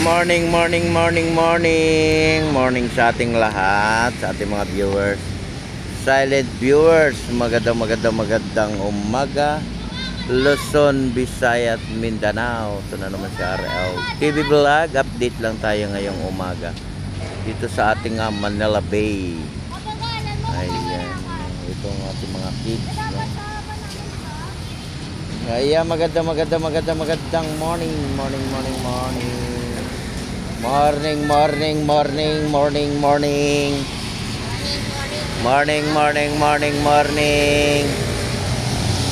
morning sa ating lahat, sa ating mga viewers, silent viewers. Magandang umaga, Luzon, Visayas, Mindanao. Ito na naman si RL TV Vlog. Update lang tayo ngayong umaga dito sa ating Manila Bay. Ayan, ito ang ating mga kids, no? Ayan, magandang morning.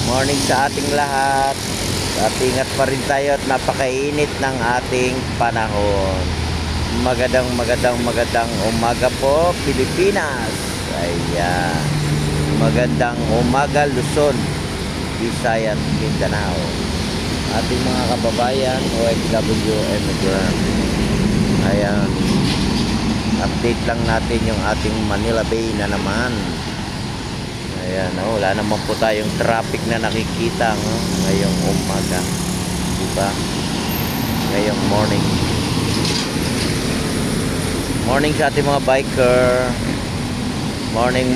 Morning sa ating lahat. At ingat pa rin tayo at napakainit ng ating panahon. Magandang umaga po, Pilipinas. Ayan, magandang umaga, Luzon, Visayas, Mindanao. Ating mga kababayan OFW immigrant. Ayan, update lang natin yung ating Manila Bay na naman. Ayan, wala naman po tayong traffic na nakikita, no? Ngayong umaga, diba? Ngayong morning sa ating mga biker. Morning.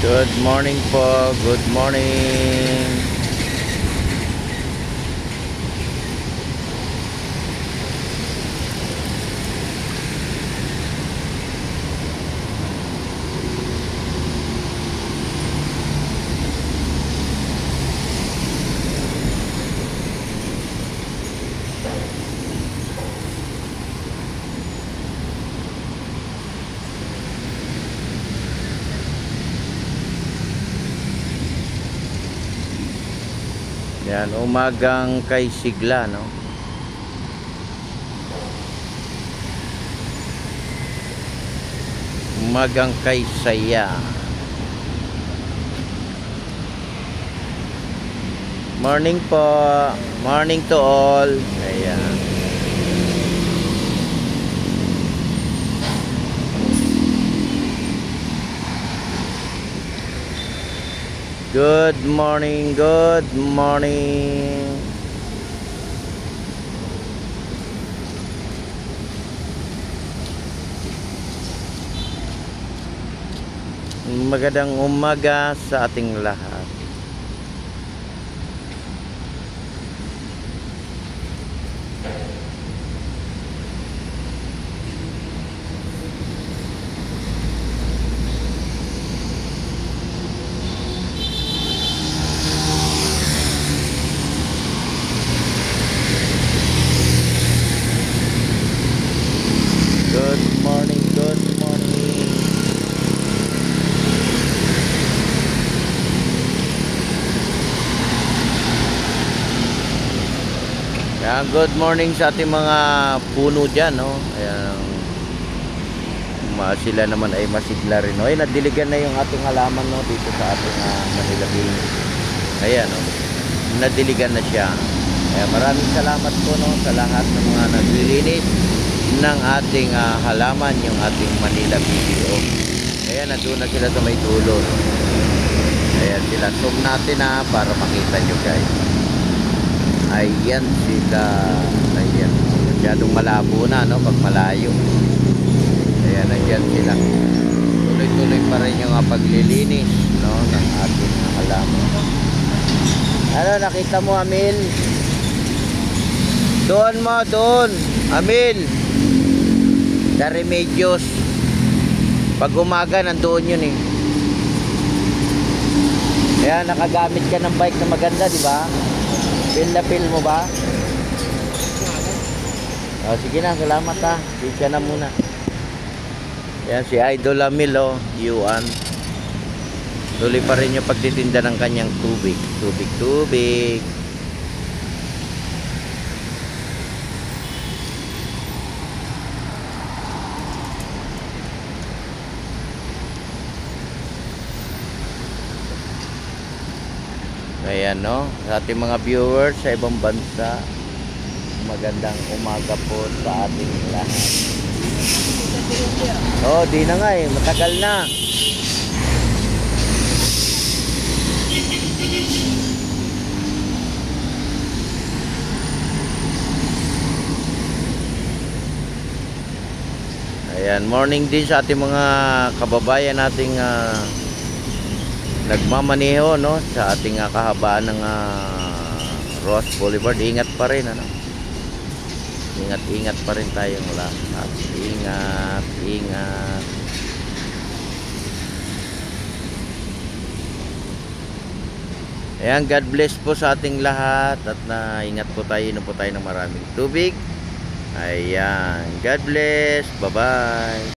Good morning po. Good morning. Yan, umagang kay Sigla, no? Umagang kay Saya. Morning po. Morning to all. Ayan. Good morning. Magandang umaga sa ating lahat. Good morning. Yan, good morning sa ating mga puno dyan, no? Ayan, sila naman ay masigla rin, no? Ay, nadiligan na yung ating halaman, no? Dito sa ating Manila Bay. Ayan, no? Nadiligan na siya. Ayan, maraming salamat po, no? Sa lahat ng mga naglilinis ng ating halaman, yung ating Manila video. Ayan, nandun na sila sa may dulo, no? Ayan sila, zoom natin para makita nyo, guys. Ayan sila. Ayan, masyadong malabo na, no? Pag malayo. Ayan, ayan sila. Tuloy pa rin yung paglilinis, no? Ng ating halaman. Ano, nakita mo, Amil? Doon, Amil. The Remedios. Pag umaga, nandoon yun, eh. Ayan, nakagamit ka ng bike na maganda, di ba? Feel mo ba? Oh, sige na, salamat ha. Sige na muna. Ayan, si Idol Amil, oh. Yuan. Tuloy pa rin yung pagtitinda ng kanyang tubig. Tubig. Ayan, no? Sa ating mga viewers sa ibang bansa, magandang umaga po sa ating lahat. Oh, di na nga eh, matagal na. Ayan, morning din sa ating mga kababayan nating nagmamaneho, no, sa ating kahabaan ng Ross Boulevard. Ingat pa rin, ano. Ingat pa rin tayong lahat. Ingat. Ayan, God bless po sa ating lahat at ingat po tayo, inom po tayo ng maraming tubig. Ayan, God bless. Bye-bye.